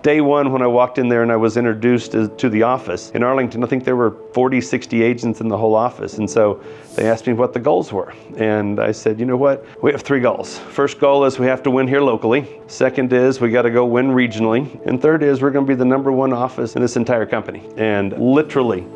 Day one, when I walked in there and I was introduced to the office in Arlington, I think there were 40, 60 agents in the whole office. And so they asked me what the goals were. And I said, you know what? We have 3 goals. First goal is we have to win here locally. Second is we got to go win regionally. And third is we're going to be the #1 office in this entire company. And literally,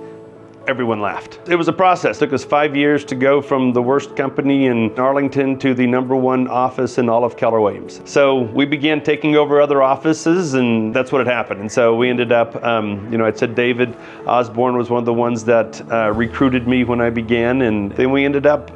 everyone laughed. It was a process. It took us 5 years to go from the worst company in Arlington to the #1 office in all of Keller Williams. So we began taking over other offices, and that's what had happened. And so we ended up, I'd said David Osborne was one of the ones that recruited me when I began, and then we ended up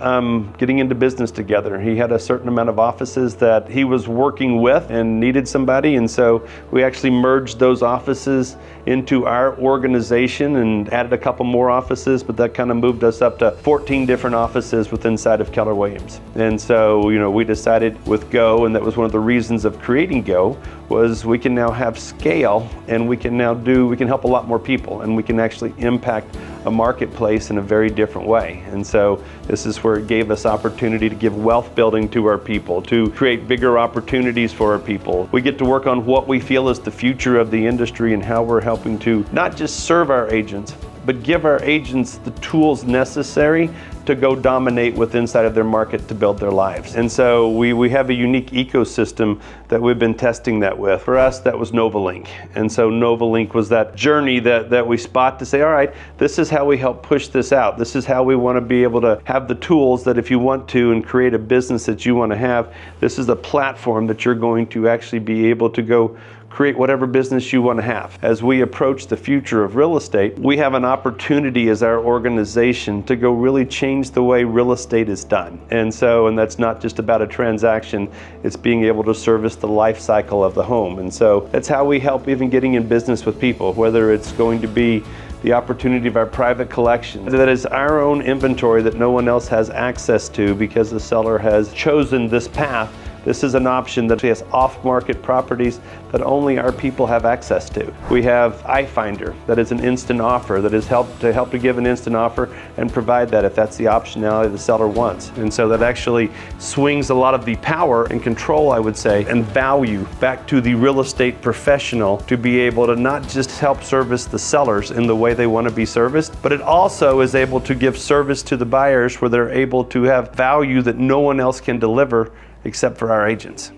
getting into business together. He had a certain amount of offices that he was working with and needed somebody, and so we actually merged those offices into our organization and added a couple more offices, but that kind of moved us up to 14 different offices within inside of Keller Williams. And so, we decided with Go, and that was one of the reasons of creating Go, was we can now have scale, and we can help a lot more people, and we can actually impact a marketplace in a very different way. And so this is where it gave us opportunity to give wealth building to our people, to create bigger opportunities for our people. We get to work on what we feel is the future of the industry and how we're helping to not just serve our agents, but give our agents the tools necessary to go dominate with inside of their market to build their lives. And so we have a unique ecosystem that we've been testing that with. For us, that was NovaLink. And so NovaLink was that journey that we spot to say, all right, this is how we help push this out. This is how we want to be able to have the tools that if you want to and create a business that you want to have, this is a platform that you're going to actually be able to go create whatever business you want to have. As we approach the future of real estate, we have an opportunity as our organization to go really change the way real estate is done. And that's not just about a transaction, it's being able to service the life cycle of the home. And so that's how we help even getting in business with people, whether it's going to be the opportunity of our private collection. That is our own inventory that no one else has access to because the seller has chosen this path. This is an option that has off-market properties that only our people have access to. We have iFinder, that is an instant offer, that is help to give an instant offer and provide that if that's the optionality the seller wants. And so that actually swings a lot of the power and control, I would say, and value back to the real estate professional to be able to not just help service the sellers in the way they want to be serviced, but it also is able to give service to the buyers where they're able to have value that no one else can deliver except for our agents.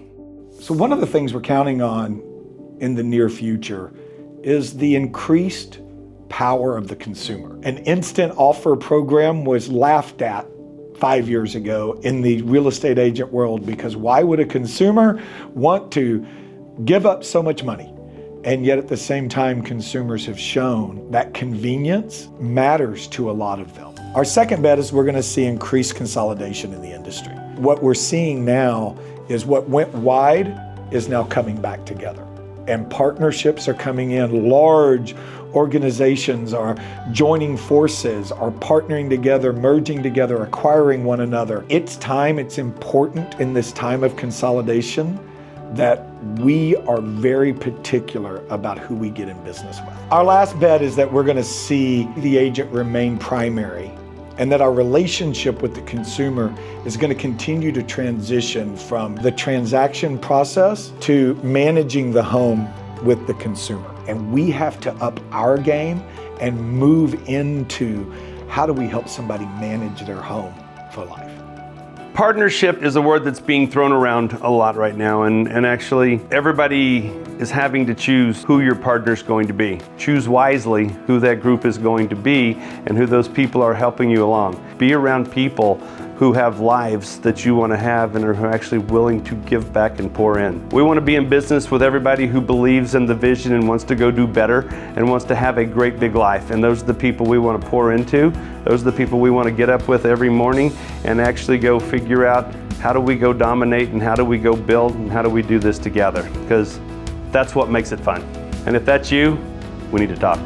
So one of the things we're counting on in the near future is the increased power of the consumer. An instant offer program was laughed at 5 years ago in the real estate agent world because why would a consumer want to give up so much money? And yet at the same time, consumers have shown that convenience matters to a lot of them. Our second bet is we're going to see increased consolidation in the industry. What we're seeing now is what went wide is now coming back together. And partnerships are coming in. Large organizations are joining forces, are partnering together, merging together, acquiring one another. It's important in this time of consolidation that we are very particular about who we get in business with. Our last bet is that we're going to see the agent remain primary and that our relationship with the consumer is going to continue to transition from the transaction process to managing the home with the consumer. And we have to up our game and move into how do we help somebody manage their home for life. Partnership is a word that's being thrown around a lot right now, and actually everybody is having to choose who your partner's going to be. Choose wisely who that group is going to be and who those people are helping you along. Be around people who have lives that you want to have and are actually willing to give back and pour in. We want to be in business with everybody who believes in the vision and wants to go do better and wants to have a great big life. And those are the people we want to pour into. Those are the people we want to get up with every morning and actually go figure out how do we go dominate and how do we go build and how do we do this together, because that's what makes it fun. And if that's you, we need to talk.